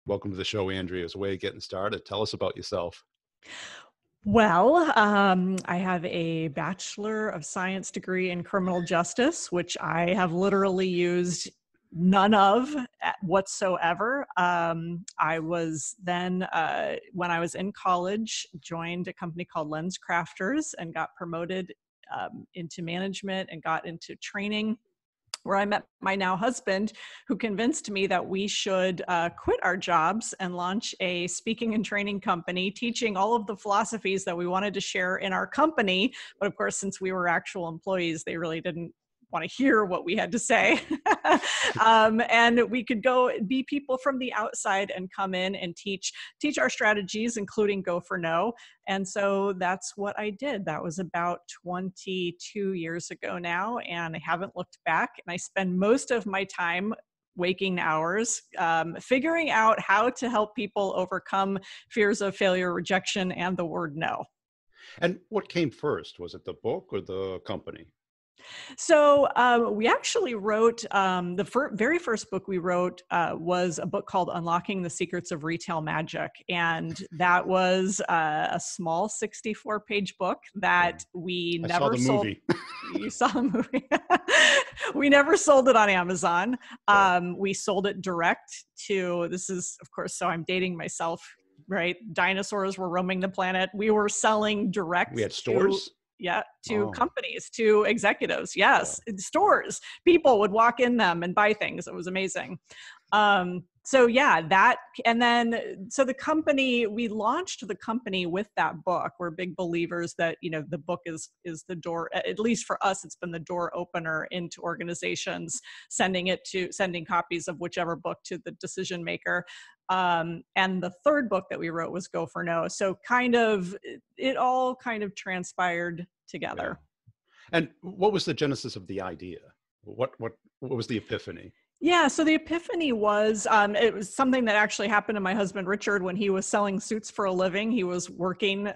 Welcome to the show, Andrea. As a way of getting started, tell us about yourself. Well, I have a Bachelor of Science degree in criminal justice, which I have literally used none of whatsoever. I was then, when I was in college, joined a company called Lens Crafters and got promoted into management and got into training, where I met my now husband, who convinced me that we should quit our jobs and launch a speaking and training company, teaching all of the philosophies that we wanted to share in our company. But of course, since we were actual employees, they really didn't want to hear what we had to say. And we could go be people from the outside and come in and teach our strategies, including Go for No. And so that's what I did. That was about 22 years ago now, and I haven't looked back. And I spend most of my time, waking hours, figuring out how to help people overcome fears of failure, rejection, and the word no. And what came first? Was it the book or the company? So we actually wrote the very first book we wrote was a book called Unlocking the Secrets of Retail Magic. And that was a small 64-page book that we I saw never the sold. movie. You saw the movie. We never sold it on Amazon. We sold it direct to, this is, of course, so I'm dating myself, right? Dinosaurs were roaming the planet. We were selling direct We had stores? to Oh, companies, to executives. wow. Yes, in stores. People would walk in them and buy things. It was amazing. So yeah, that, and then, so the company, we launched the company with that book. We're big believers that, the book is the door, at least for us, it's been the door opener into organizations, sending copies of whichever book to the decision maker. And the third book that we wrote was Go for No. So it all kind of transpired Yeah. together. And what was the genesis of the idea? What was the epiphany? Yeah, so the epiphany was, it was something that actually happened to my husband, Richard, when he was selling suits for a living. He was working,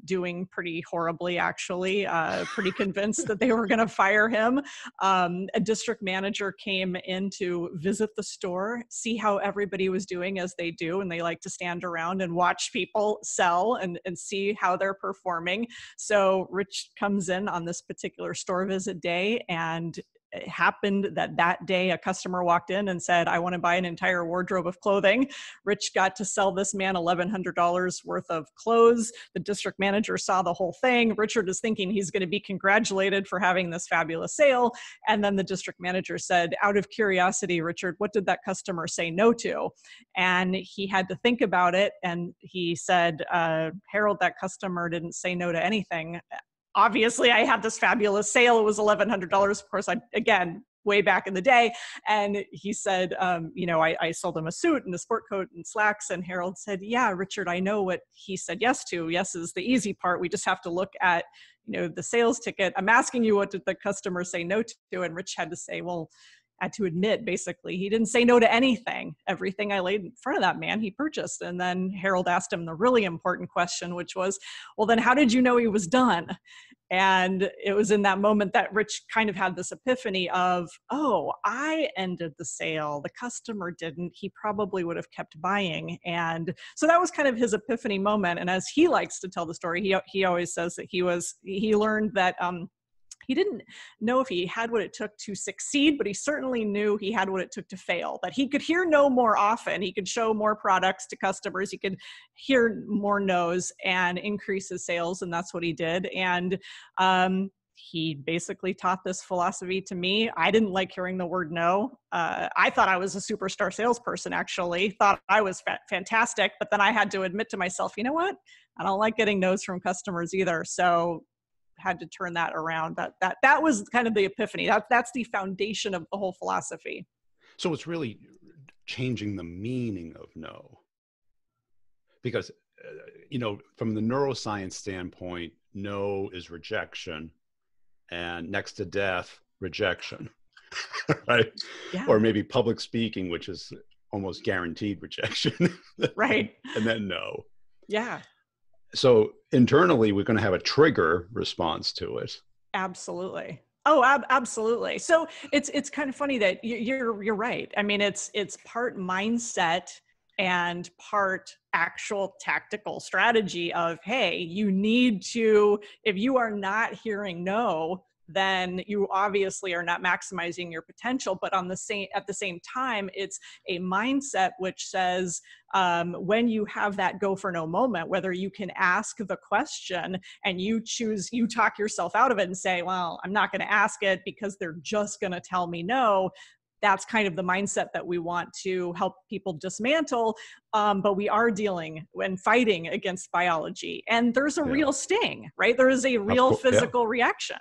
doing pretty horribly, actually, pretty convinced that they were going to fire him. A district manager came in to visit the store, see how everybody was doing, as they do, and they like to stand around and watch people sell and see how they're performing. So Rich comes in on this particular store visit day, and it happened that day a customer walked in and said, "I want to buy an entire wardrobe of clothing." Rich got to sell this man $1,100 worth of clothes. The district manager saw the whole thing. Richard is thinking he's going to be congratulated for having this fabulous sale. And then the district manager said, "Out of curiosity, Richard, what did that customer say no to?" And he had to think about it. And he said, "Harold, that customer didn't say no to anything. Obviously, I had this fabulous sale. It was $1,100. Of course, again, way back in the day." And he said, I sold him a suit and a sport coat and slacks. And Harold said, "Yeah, Richard, I know what he said yes to. Yes is the easy part. We just have to look at, the sales ticket. I'm asking you, what did the customer say no to?" And Rich had to say, had to admit, basically, he didn't say no to anything. Everything I laid in front of that man, he purchased. And then Harold asked him the really important question, which was, "Well, then how did you know he was done?" And it was in that moment that Rich kind of had this epiphany of, "Oh, I ended the sale. The customer didn't. He probably would have kept buying." And so that was kind of his epiphany moment. And as he likes to tell the story, he always says that he learned that, he didn't know if he had what it took to succeed, but he certainly knew he had what it took to fail, that he could hear no more often. He could show more products to customers. He could hear more no's and increase his sales. And that's what he did. And he basically taught this philosophy to me. I didn't like hearing the word no. I thought I was a superstar salesperson, actually, thought I was fantastic. But then I had to admit to myself, you know what? I don't like getting no's from customers either. So had to turn that around. That was kind of the epiphany. That's the foundation of the whole philosophy. So it's really changing the meaning of no. Because, from the neuroscience standpoint, no is rejection, and next to death, rejection, right? Yeah. Or maybe public speaking, which is almost guaranteed rejection. Right. And then no. Yeah. So internally, we're going to have a trigger response to it. Absolutely. Oh, absolutely. So it's kind of funny that you're right. I mean, it's part mindset and part actual tactical strategy of, hey, you need to, if you are not hearing no, then you obviously are not maximizing your potential. But at the same time, it's a mindset which says, when you have that go for no moment, whether you can ask the question and you talk yourself out of it and say, well, I'm not going to ask it because they're just going to tell me no. That's kind of the mindset that we want to help people dismantle. But we are dealing and fighting against biology. And there's a real sting, right? There is a real physical reaction.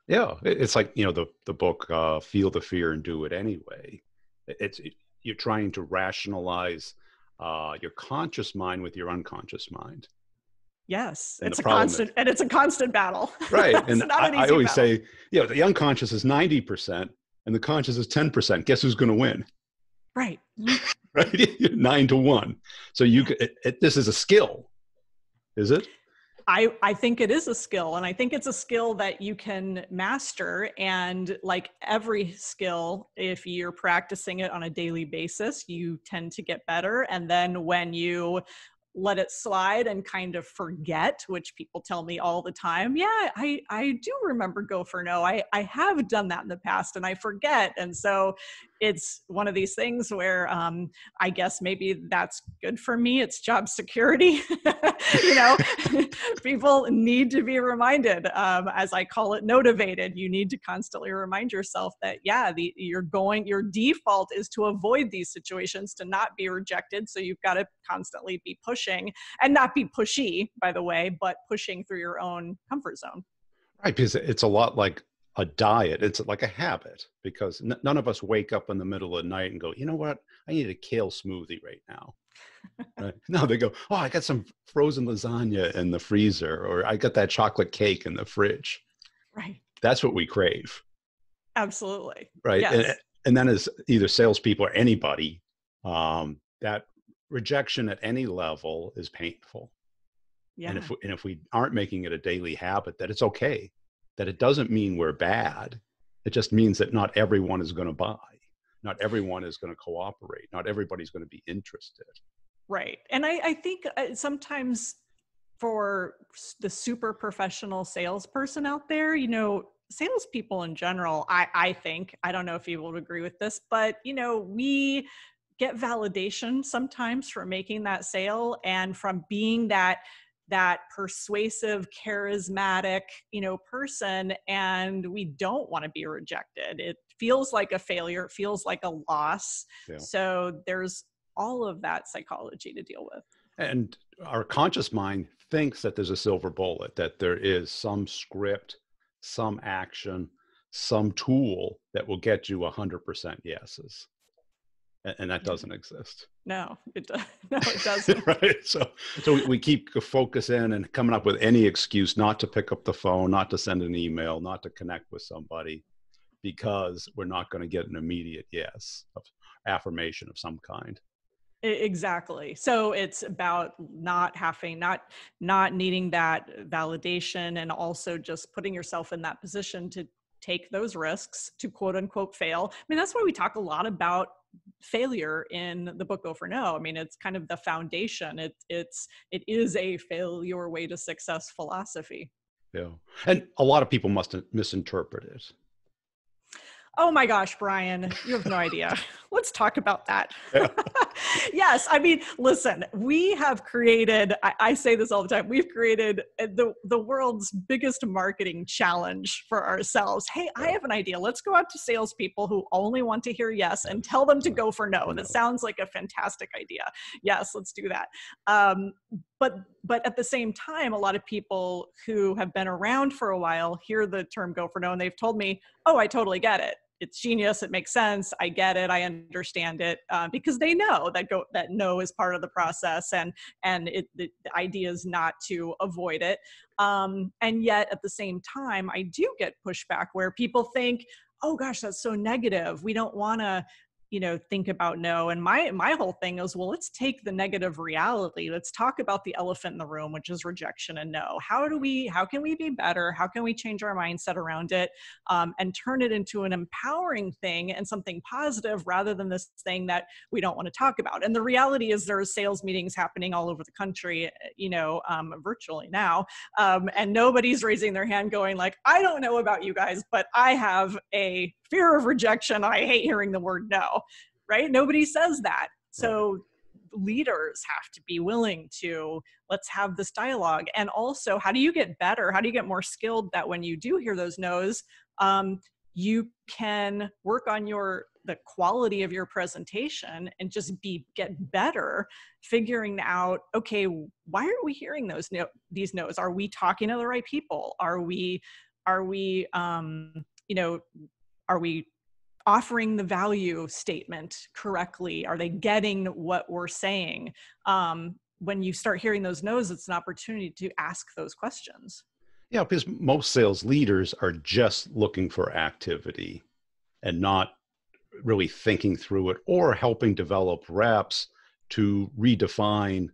Yeah, it's like, the book, Feel the Fear and Do It Anyway. You're trying to rationalize your conscious mind with your unconscious mind. Yes, it's a constant battle. Right. And I always say, the unconscious is 90% and the conscious is 10%. Guess who's going to win? Right. Right. 9-1. So this is a skill, is it? I think it is a skill, and I think it's a skill that you can master. And like every skill, if you're practicing it on a daily basis, you tend to get better. And then when you let it slide and kind of forget, which people tell me all the time, I do remember go for no. I have done that in the past and I forget. And so it's one of these things where I guess maybe that's good for me. It's job security. People need to be reminded, as I call it, motivated. You need to constantly remind yourself that, your default is to avoid these situations, to not be rejected. So you've got to constantly be pushing, and not be pushy, by the way, but pushing through your own comfort zone. Right, because it's a lot like a diet. It's like a habit, because none of us wake up in the middle of the night and go, you know what? I need a kale smoothie right now. Right? No, they go, oh, I got some frozen lasagna in the freezer, or I got that chocolate cake in the fridge. Right. That's what we crave. Absolutely. Right. Yes. And then as either salespeople or anybody, that rejection at any level is painful. Yeah. And if we aren't making it a daily habit, that it's okay, that it doesn't mean we're bad. It just means that not everyone is going to buy. Not everyone is going to cooperate. Not everybody's going to be interested. Right. And I think sometimes for the super professional salesperson out there, salespeople in general, I think, I don't know if you will agree with this, but, we get validation sometimes from making that sale and from being that persuasive, charismatic, person, and we don't want to be rejected. It feels like a failure. It feels like a loss. Yeah. So there's all of that psychology to deal with. And our conscious mind thinks that there's a silver bullet, that there is some script, some action, some tool that will get you 100% yeses. And that doesn't exist. No, it doesn't. Right. So we keep focusing and coming up with any excuse not to pick up the phone, not to send an email, not to connect with somebody, because we're not going to get an immediate yes, of affirmation of some kind. Exactly. So it's about not needing that validation, and also just putting yourself in that position to take those risks, to quote unquote fail. I mean, that's why we talk a lot about failure in the book Go for No. I mean, it's kind of the foundation. It is a fail your way to success philosophy. Yeah. And a lot of people must misinterpret it. Oh my gosh, Brian, you have no idea. Let's talk about that. Yeah. Yes. I mean, listen, we have created, I say this all the time, we've created the world's biggest marketing challenge for ourselves. Hey, I have an idea. Let's go out to salespeople who only want to hear yes and tell them to go for no. That sounds like a fantastic idea. Yes, let's do that. But at the same time, a lot of people who have been around for a while hear the term go for no, and they've told me, oh, I totally get it. It's genius. It makes sense. I get it. I understand it, because they know that no is part of the process, and the idea is not to avoid it. And yet at the same time, I do get pushback where people think, oh gosh, that's so negative. We don't want to, think about no. And my whole thing is, well, let's take the negative reality. Let's talk about the elephant in the room, which is rejection and no. How can we be better? How can we change our mindset around it, and turn it into an empowering thing and something positive rather than this thing that we don't want to talk about? And the reality is there are sales meetings happening all over the country, virtually now. And nobody's raising their hand going like, I don't know about you guys, but I have a fear of rejection. I hate hearing the word no, right? Nobody says that. So leaders have to be willing to, let's have this dialogue. And also, how do you get better? How do you get more skilled that when you do hear those no's, you can work on the quality of your presentation and just get better figuring out, okay, why are we hearing these no's? Are we talking to the right people? Are we offering the value statement correctly? Are they getting what we're saying? When you start hearing those no's, it's an opportunity to ask those questions. Yeah, because most sales leaders are just looking for activity and not really thinking through it or helping develop reps to redefine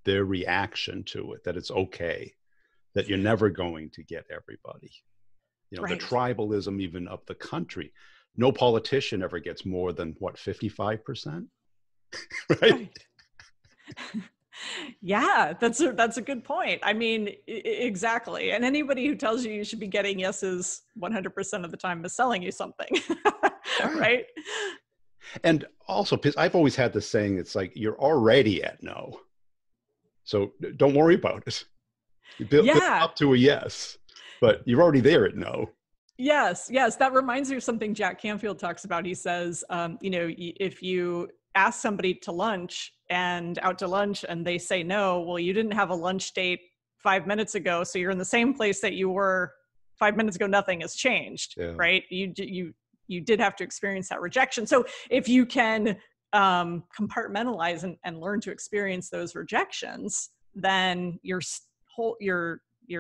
their reaction to it, that it's okay, that you're never going to get everybody. Right. The tribalism even of the country. No politician ever gets more than, 55%? Right? Yeah, that's a good point. I mean, exactly. And anybody who tells you should be getting yeses 100% of the time is selling you something, right? And also, because I've always had this saying, it's like, you're already at no. So don't worry about it. You build up to a yes, but you're already there at no. Yes. That reminds me of something Jack Canfield talks about. He says, if you ask somebody to lunch and out to lunch and they say no, well, you didn't have a lunch date 5 minutes ago, so you're in the same place that you were 5 minutes ago. Nothing has changed, right? You did have to experience that rejection. So if you can compartmentalize and learn to experience those rejections, then your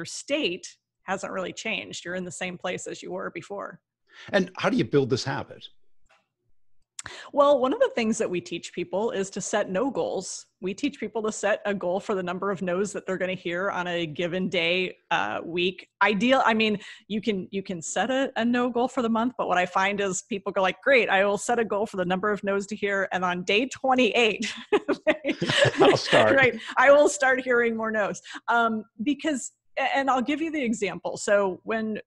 state hasn't really changed. You're in the same place as you were before. And how do you build this habit? Well, one of the things that we teach people is to set no goals. We teach people to set a goal for the number of no's that they're going to hear on a given day, week. I mean, you can set a no goal for the month, but what I find is people go like, great, I will set a goal for the number of no's to hear. And on day 28, I'll start. Right, I will start hearing more no's. Because, and I'll give you the example. So when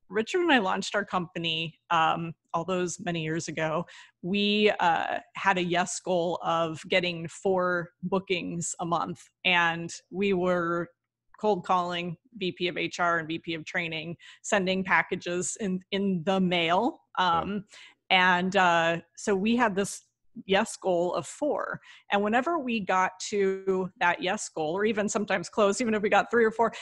Richard and I launched our company, all those many years ago, we had a yes goal of getting 4 bookings a month. And we were cold calling VP of HR and VP of training, sending packages in the mail. So we had this yes goal of 4. And whenever we got to that yes goal, or even sometimes close, even if we got 3 or 4,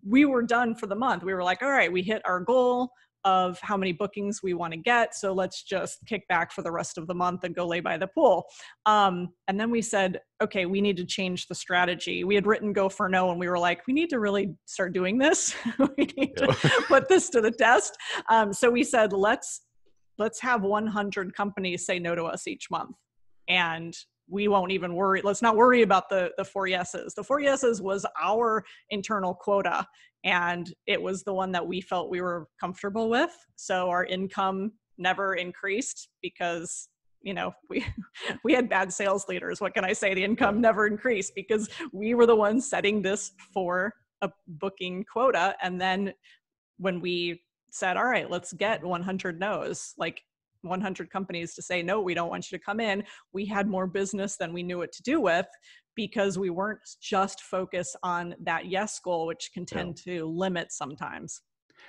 we were done for the month. We were like, all right, we hit our goal of how many bookings we want to get. So let's just kick back for the rest of the month and go lay by the pool. And then we said, okay, we need to change the strategy. We had written go for no, and we were like, we need to really start doing this. We need to put this to the test. So we said, let's have 100 companies say no to us each month. And we won't even worry. Let's not worry about the 4 yeses. The 4 yeses was our internal quota. And it was the one that we felt we were comfortable with. So our income never increased because, we had bad sales leaders. What can I say? The income never increased because we were the ones setting this for a booking quota. And then when we said, all right, let's get 100 no's, like 100 companies to say, no, we don't want you to come in, we had more business than we knew what to do with, because we weren't just focused on that yes goal, which can tend to limit sometimes.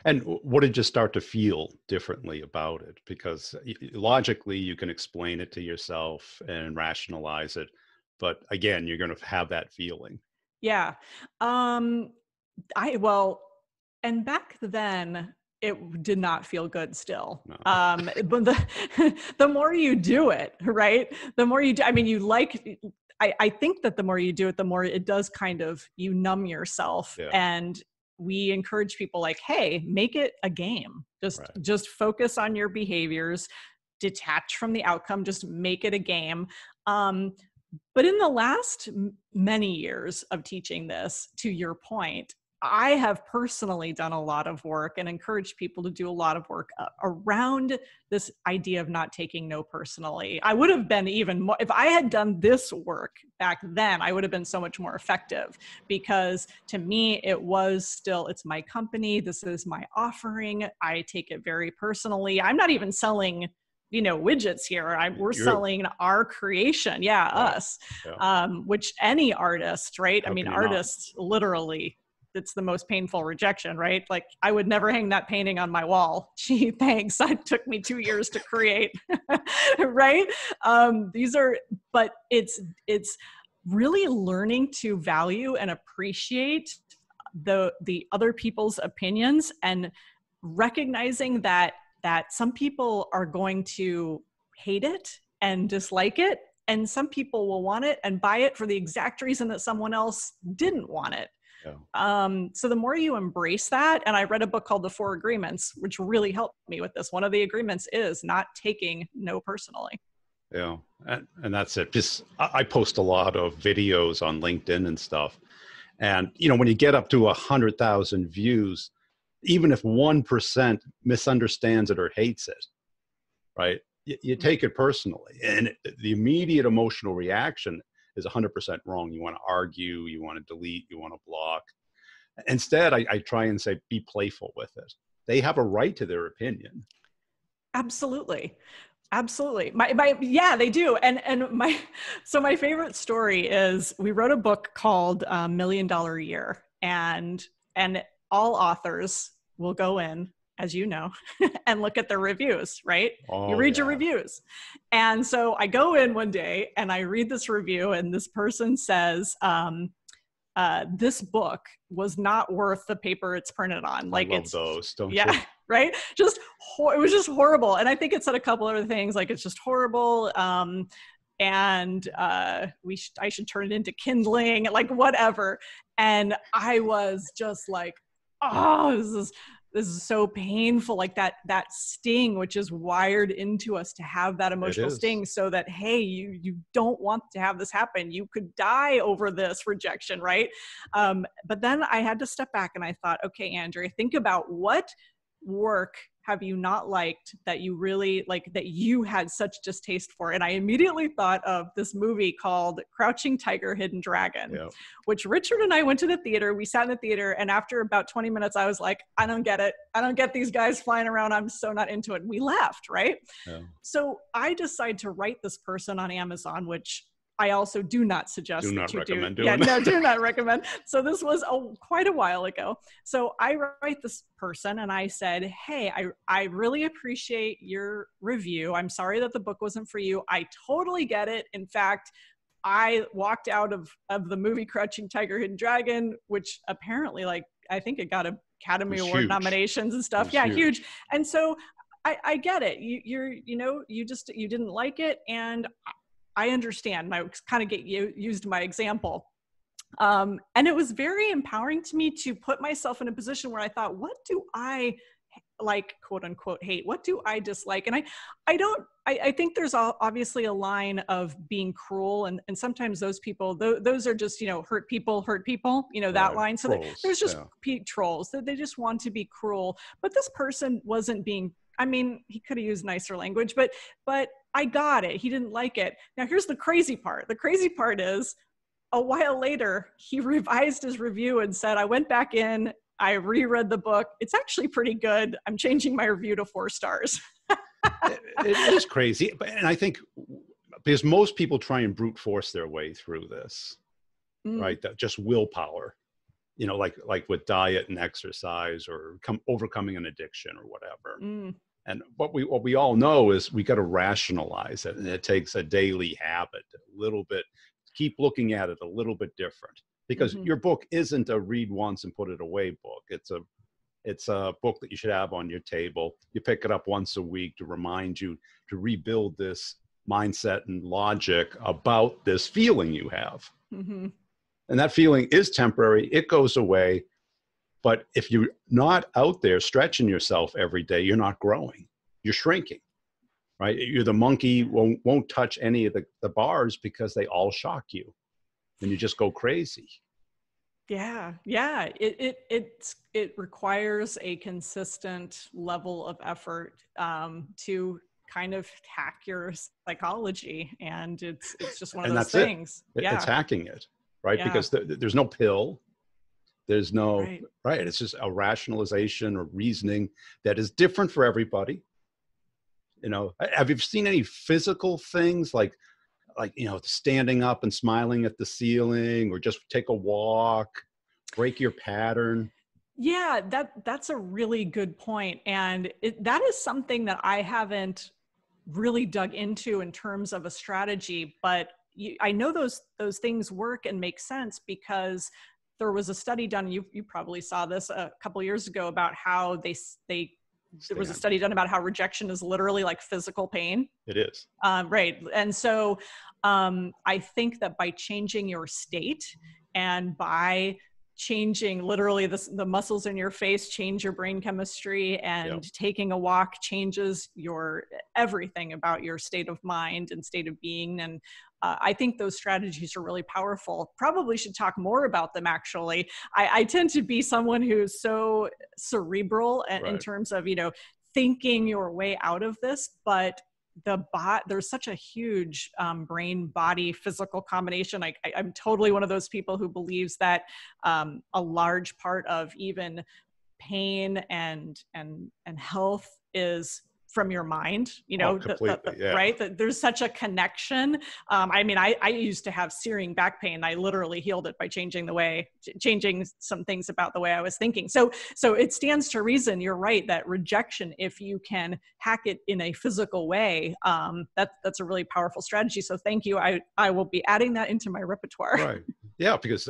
And what did you start to feel differently about it? Because logically, you can explain it to yourself and rationalize it. But again, you're going to have that feeling. Yeah. And back then, it did not feel good still. No. But the more you do it, right? The more you do, I think that the more you do it, the more it does kind of, you numb yourself. And we encourage people like, hey, make it a game. Just focus on your behaviors. detach from the outcome, just make it a game. But in the last many years of teaching this, to your point, I have personally done a lot of work and encouraged people to do a lot of work around this idea of not taking no personally. I would have been even more, if I had done this work back then, I would have been so much more effective, because to me, it was still, it's my company. This is my offering. I take it very personally. I'm not even selling, widgets here. We're selling our creation. Yeah, right. Us, yeah. Which any artist, right? How artists literally, it's the most painful rejection, right? Like, I would never hang that painting on my wall. Gee, thanks. It took me 2 years to create, right? But it's really learning to value and appreciate the other people's opinions, and recognizing that some people are going to hate it and dislike it, and some people will want it and buy it for the exact reason that someone else didn't want it. Yeah. So the more you embrace that, and I read a book called The 4 Agreements, which really helped me with this. One of the agreements is not taking no personally. Yeah, and that's it. Just, I post a lot of videos on LinkedIn and stuff. And, when you get up to 100,000 views, even if 1% misunderstands it or hates it, right, you take it personally. And the immediate emotional reaction is 100% wrong. You want to argue, you want to delete, you want to block. Instead, I try and say, be playful with it. They have a right to their opinion. Absolutely. Absolutely. Yeah, they do. And my favorite story is, we wrote a book called $1 Million a Year, and all authors will go in, as you know, and look at their reviews, right? You read your reviews. And so I go in one day and I read this review, and this person says, this book was not worth the paper it's printed on. Like, I love those, don't you? Right? It was just horrible. And I think it said a couple other things, like, it's just horrible. And I should turn it into kindling, like, whatever. And I was just like, oh, this is so painful. Like, that sting, which is wired into us to have that emotional sting, so that, hey, you don't want to have this happen. You could die over this rejection, right? But then I had to step back and I thought, okay, Andrea, think about what work have you not liked that you really like, that you had such distaste for? And I immediately thought of this movie called Crouching Tiger, Hidden Dragon, which Richard and I went to the theater. We sat in the theater, and after about 20 minutes, I was like, I don't get it. I don't get these guys flying around. I'm so not into it. We left, right? Yeah. So I decided to write this person on Amazon, which I also do not suggest that you do. No, do not recommend. So this was quite a while ago. So I write this person and I said, hey, I really appreciate your review. I'm sorry that the book wasn't for you. I totally get it. In fact, I walked out of the movie Crouching Tiger, Hidden Dragon, which apparently, like, I think it got Academy Award nominations and stuff. Yeah, huge. And so I get it. You didn't like it, and I understand. I kind of used my example. And it was very empowering to me to put myself in a position where I thought, what do I like, quote unquote, hate? What do I dislike? And I think there's obviously a line of being cruel. And sometimes those people, those are just, hurt people, that line. So trolls, there's just trolls that they just want to be cruel. But this person wasn't being, he could have used nicer language, but I got it. He didn't like it. Now, here's the crazy part. The crazy part is, a while later, he revised his review and said, I went back in, I reread the book. It's actually pretty good. I'm changing my review to 4 stars. It is crazy. And I think because most people try and brute force their way through this, right? That just willpower, like with diet and exercise, or overcoming an addiction or whatever. And what we all know is we got to rationalize it, and it takes a daily habit, a little bit, keep looking at it a little bit different, because your book isn't a read once and put it away book. It's a book that you should have on your table. You pick it up once a week to remind you to rebuild this mindset and logic about this feeling you have. And that feeling is temporary. It goes away. But if you're not out there stretching yourself every day, you're not growing. You're shrinking. right? You're the monkey won't touch any of the bars because they all shock you, and you just go crazy. Yeah, yeah. It requires a consistent level of effort to kind of hack your psychology, and it's just one of And those that's it. things. It's Yeah, hacking it, right? yeah, Because there's no pill. There's no, right. right. It's just a rationalization or reasoning that is different for everybody. You know, have you seen any physical things like, standing up and smiling at the ceiling, or just take a walk, break your pattern? Yeah, that's a really good point, and that is something that I haven't really dug into in terms of a strategy, but I know those things work and make sense because there was a study done. You probably saw this a couple years ago about how they there was a Stand. study done about how rejection is literally like physical pain. It is. Right, and so I think that by changing your state and by changing literally the muscles in your face change your brain chemistry, and Yep. taking a walk changes your everything about your state of mind and state of being. And I think those strategies are really powerful. Probably should talk more about them, actually. I tend to be someone who's so cerebral in Right. terms of, thinking your way out of this, but there's such a huge brain body physical combination. I'm totally one of those people who believes that a large part of even pain and health is from your mind, Oh, completely. Yeah. right? That there's such a connection. I mean, I used to have searing back pain. I literally healed it by changing some things about the way I was thinking. So it stands to reason, you're right, that rejection, if you can hack it in a physical way, that's a really powerful strategy. So thank you. I will be adding that into my repertoire. Right. Yeah, because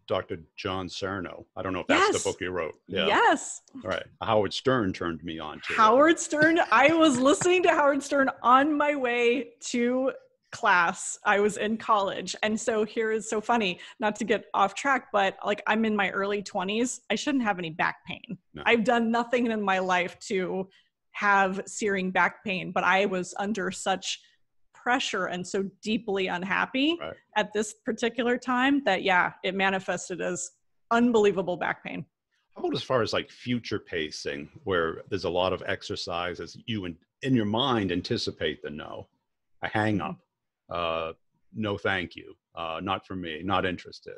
Dr. John Sarno, I don't know if that's Yes. the book you wrote. Yeah. Yes. All right. Howard Stern turned me on to Howard Stern. I was listening to Howard Stern on my way to class. I was in college. And so here is so funny, not to get off track, but like I'm in my early 20s. I shouldn't have any back pain. No. I've done nothing in my life to have searing back pain, but I was under such pressure and so deeply unhappy at this particular time that, yeah, it manifested as unbelievable back pain. How about as far as like future pacing, where there's a lot of exercises, you in your mind anticipate the no, a hang up, no thank you, not for me, not interested.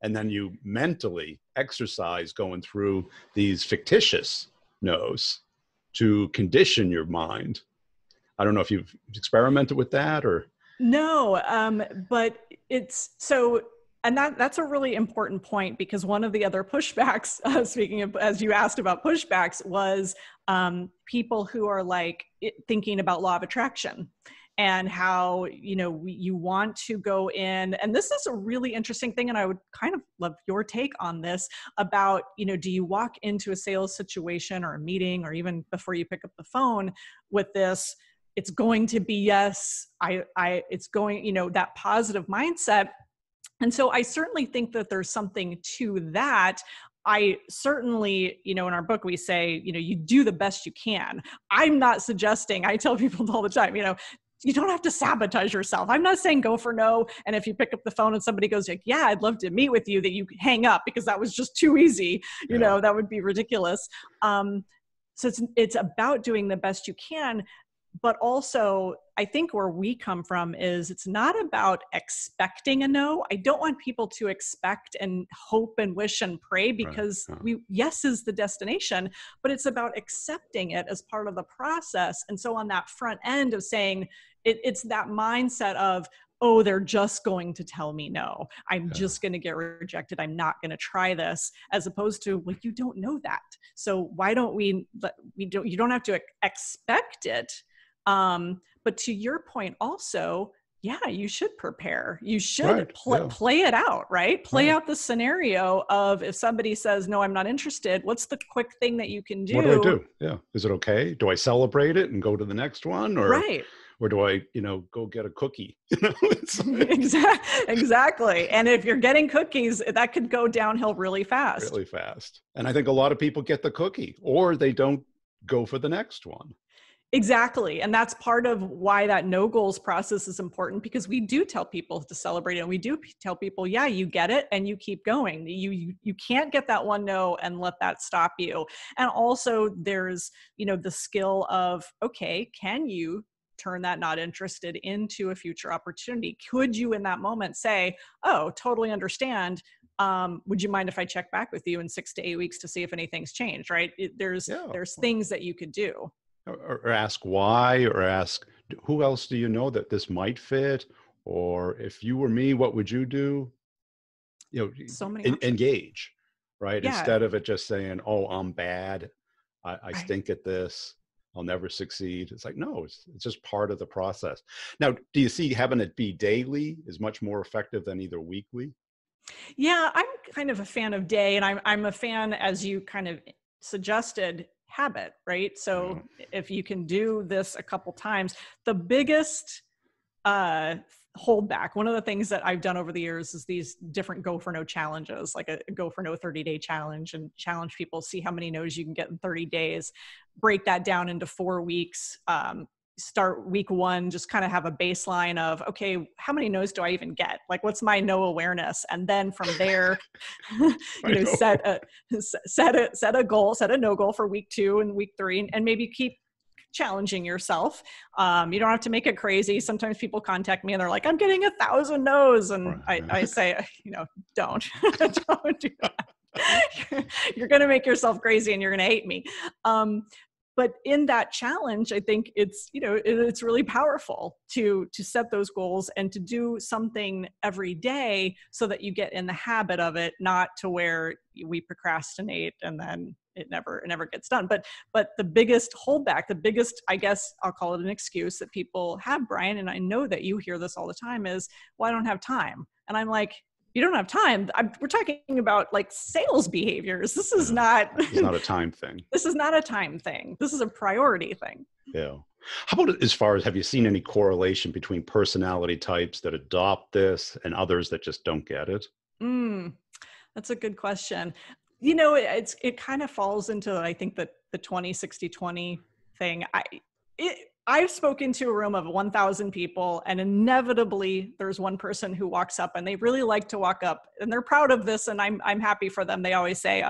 And then you mentally exercise going through these fictitious no's to condition your mind. I don't know if you've experimented with that or. No, but it's so, and that's a really important point, because one of the other pushbacks, speaking of, as you asked about pushbacks, was people who are like thinking about law of attraction and how, you want to go in. And this is a really interesting thing. And I would kind of love your take on this about, do you walk into a sales situation or a meeting, or even before you pick up the phone with this, it's going to be yes, it's going, that positive mindset. And so I certainly think that there's something to that. I certainly, in our book, we say, you do the best you can. I'm not suggesting, I tell people all the time, you don't have to sabotage yourself. I'm not saying go for no. And if you pick up the phone and somebody goes like, yeah, I'd love to meet with you, that you hang up because that was just too easy. That would be ridiculous. So it's about doing the best you can. But also, I think where we come from is it's not about expecting a no. I don't want people to expect and hope and wish and pray, because yes is the destination, but it's about accepting it as part of the process. And so on that front end of saying, it's that mindset of, oh, they're just going to tell me no. I'm just going to get rejected. I'm not going to try this, as opposed to, well, you don't know that. So why don't you don't have to expect it. But to your point also, yeah, you should prepare. You should play it out, right? Play out the scenario of, if somebody says, no, I'm not interested, what's the quick thing that you can do? What do I do? Yeah. Is it okay? Do I celebrate it and go to the next one? Or do I, go get a cookie? Exactly. And if you're getting cookies, that could go downhill really fast. Really fast. And I think a lot of people get the cookie, or they don't go for the next one. Exactly. And that's part of why that no goals process is important, because we do tell people to celebrate it. And we do tell people, yeah, you get it and you keep going. You can't get that one no and let that stop you. And also there's, the skill of, okay, can you turn that not interested into a future opportunity? Could you in that moment say, oh, totally understand. Would you mind if I check back with you in 6 to 8 weeks to see if anything's changed? Right. There's Yeah. things that you could do. Or ask why, or ask, who else do you know that this might fit? Or if you were me, what would you do? So many options. Engage, right? Yeah. Instead of it just saying, oh, I'm bad. I Right. stink at this. I'll never succeed. It's like, no, it's just part of the process. Now, do you see having it be daily is much more effective than either weekly? Yeah, I'm kind of a fan of day, and I'm a fan, as you kind of suggested, habit, right? So Yeah. if you can do this a couple times, the biggest uh holdback, one of the things that I've done over the years is these different go for no challenges, like a go for no 30-day challenge, and challenge people, see how many no's you can get in 30 days, break that down into 4 weeks. Start week 1, just kind of have a baseline of, okay, how many no's do I even get? Like, what's my no awareness? And then from there, I know. set a goal, set a no goal for week 2 and week 3, and maybe keep challenging yourself. You don't have to make it crazy. Sometimes people contact me and they're like, I'm getting 1,000 no's. And I say, don't, don't do that. You're going to make yourself crazy and you're going to hate me. But in that challenge, I think it's really powerful to set those goals and to do something every day so that you get in the habit of it, not to where we procrastinate and then it never gets done. But the biggest holdback, I guess I'll call it an excuse that people have, Brian, and I know that you hear this all the time, is, well, I don't have time. And I'm like, you don't have time. We're talking about like sales behaviors. This is not. It's not a time thing. This is not a time thing. This is a priority thing. Yeah. How about as far as, have you seen any correlation between personality types that adopt this and others that just don't get it? That's a good question. It kind of falls into, I think, the 20-60-20 thing. I've spoken to a room of 1,000 people, and inevitably there's one person who walks up and they really like to walk up and they're proud of this. And I'm happy for them. They always say,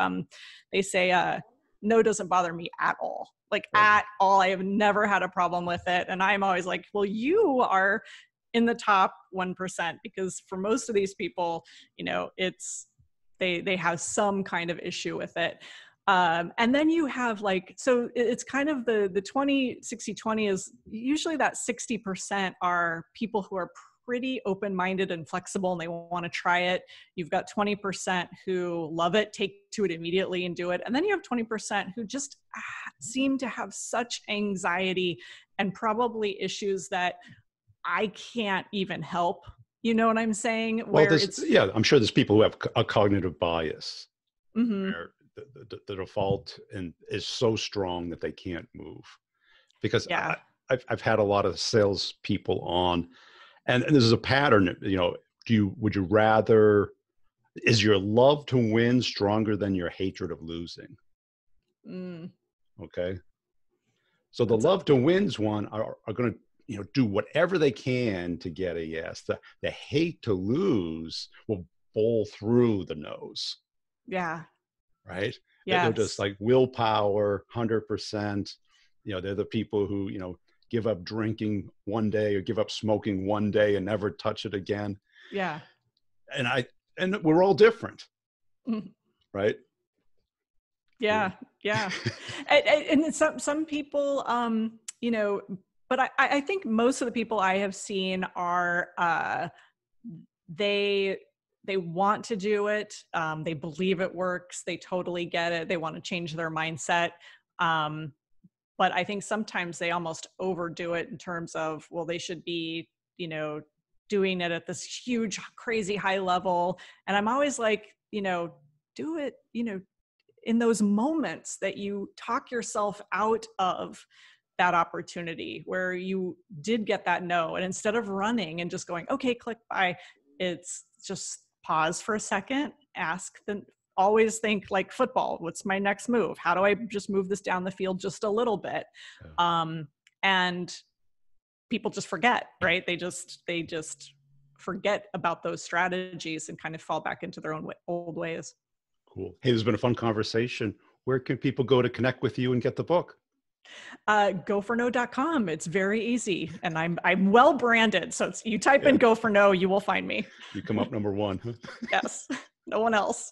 no doesn't bother me at all. Like at all. I have never had a problem with it. And I'm always like, well, you are in the top 1%, because for most of these people, they have some kind of issue with it. And then you have so it's kind of the 20-60-20 is usually that 60% are people who are pretty open-minded and flexible and they want to try it. You've got 20% who love it, take to it immediately and do it. And then you have 20% who just seem to have such anxiety and probably issues that I can't even help. You know what I'm saying? Well, I'm sure there's people who have a cognitive bias. Mm-hmm. Where the default is so strong that they can't move. Because I've had a lot of salespeople on, and this is a pattern. Would you rather? Is your love to win stronger than your hatred of losing? Okay. So the love to wins one are going to do whatever they can to get a yes. The hate to lose will bowl through the nose. Yeah. Right. Yeah. They're just like willpower, 100%. They're the people who, give up drinking one day or give up smoking one day and never touch it again. Yeah. And we're all different. Mm-hmm. Right. Yeah. Yeah. and some people, but I think most of the people I have seen are, they want to do it. They believe it works. They totally get it. They want to change their mindset. But I think sometimes they almost overdo it in terms of, well, they should be, doing it at this huge, crazy high level. And I'm always like, do it, in those moments that you talk yourself out of that opportunity where you did get that no. And instead of running and just going, okay, click buy, it's just pause for a second, always think like football. What's my next move? How do I just move this down the field just a little bit? And people just forget, right? They just forget about those strategies and kind of fall back into their own old ways. Cool. Hey, this has been a fun conversation. Where can people go to connect with you and get the book? GoForNo.com. It's very easy, and I'm well branded. So you type in Go for No, you will find me. You come up number one. Yes, no one else.